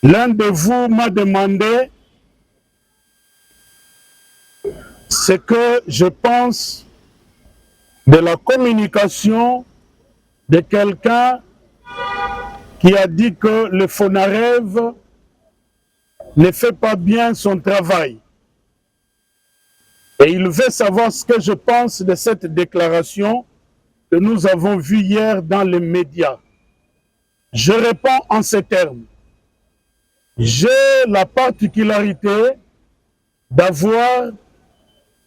L'un de vous m'a demandé ce que je pense de la communication de quelqu'un qui a dit que le FONAREV ne fait pas bien son travail. Et il veut savoir ce que je pense de cette déclaration que nous avons vue hier dans les médias. Je réponds en ces termes. J'ai la particularité d'avoir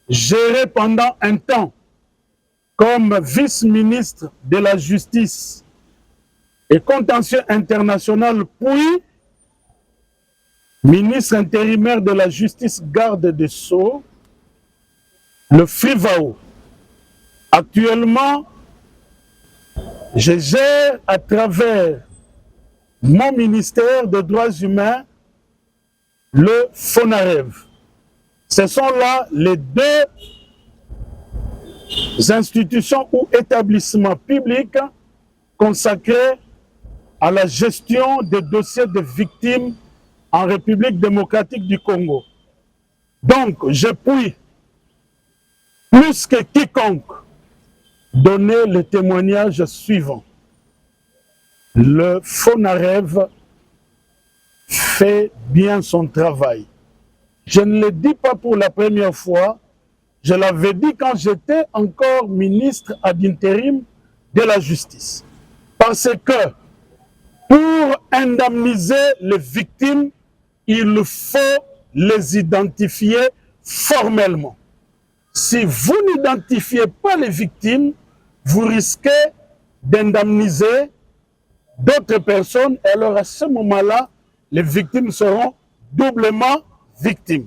géré pendant un temps comme vice-ministre de la Justice et contentieux international, puis ministre intérimaire de la Justice, garde des Sceaux, le FRIVAO. Actuellement, je gère à travers mon ministère des Droits humains le FONAREV. Ce sont là les deux institutions ou établissements publics consacrés à la gestion des dossiers de victimes en République démocratique du Congo. Donc, je puis, plus que quiconque, donner le témoignage suivant. Le FONAREV fait bien son travail. Je ne le dis pas pour la première fois, je l'avais dit quand j'étais encore ministre ad intérim de la Justice. Parce que pour indemniser les victimes, il faut les identifier formellement. Si vous n'identifiez pas les victimes, vous risquez d'indemniser d'autres personnes et alors à ce moment-là, les victimes seront doublement victimes.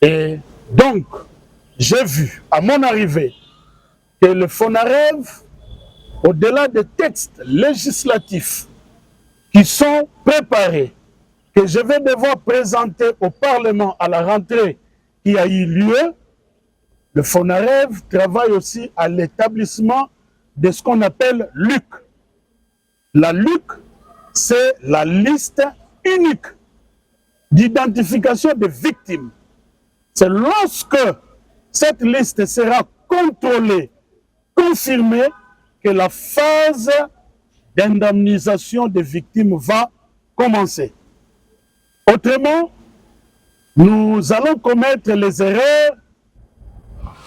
Et donc, j'ai vu à mon arrivée que le FONAREV, au-delà des textes législatifs qui sont préparés, que je vais devoir présenter au Parlement à la rentrée qui a eu lieu, le FONAREV travaille aussi à l'établissement de ce qu'on appelle LUC. La LUC, c'est la liste unique d'identification des victimes. C'est lorsque cette liste sera contrôlée, confirmée, que la phase d'indemnisation des victimes va commencer. Autrement, nous allons commettre les erreurs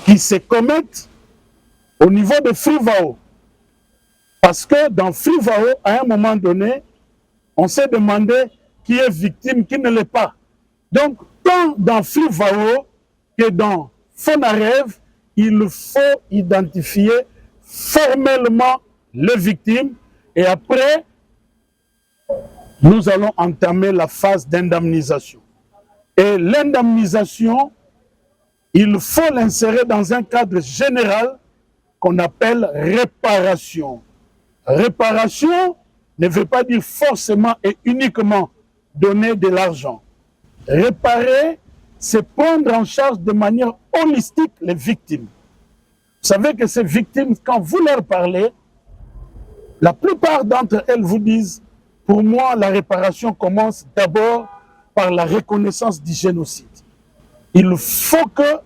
qui se commettent au niveau de FRIVAO. Parce que dans FRIVAO, à un moment donné, on s'est demandé qui est victime, qui ne l'est pas. Donc, tant dans FRIVAO que dans FONAREV, il faut identifier formellement les victimes et après, nous allons entamer la phase d'indemnisation. Et l'indemnisation, il faut l'insérer dans un cadre général qu'on appelle réparation. Réparation ne veut pas dire forcément et uniquement donner de l'argent. Réparer, c'est prendre en charge de manière holistique les victimes. Vous savez que ces victimes, quand vous leur parlez, la plupart d'entre elles vous disent, pour moi, la réparation commence d'abord par la reconnaissance du génocide. Il faut que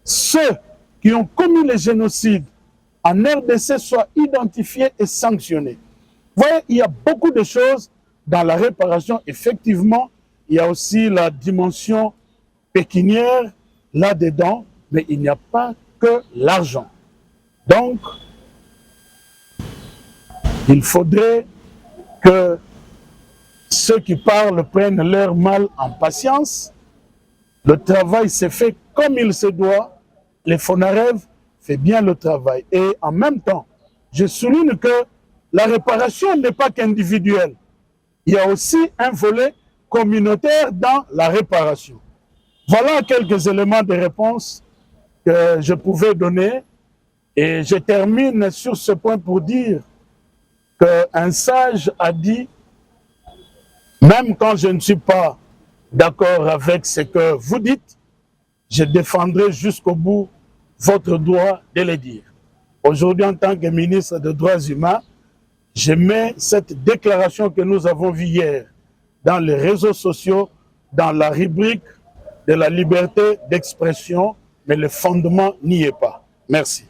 ceux qui ont commis le génocide en RDC soient identifiés et sanctionnés. Vous voyez, il y a beaucoup de choses dans la réparation. Effectivement, il y a aussi la dimension pécuniaire là-dedans, mais il n'y a pas que l'argent. Donc, il faudrait que ceux qui parlent prennent leur mal en patience. Le travail s'est fait comme il se doit. Les FONAREV fait bien le travail. Et en même temps, je souligne que la réparation n'est pas qu'individuelle. Il y a aussi un volet communautaire dans la réparation. Voilà quelques éléments de réponse que je pouvais donner. Et je termine sur ce point pour dire qu'un sage a dit, même quand je ne suis pas d'accord avec ce que vous dites, je défendrai jusqu'au bout votre droit de le dire. Aujourd'hui, en tant que ministre des Droits humains, je mets cette déclaration que nous avons vue hier dans les réseaux sociaux, dans la rubrique de la liberté d'expression, mais le fondement n'y est pas. Merci.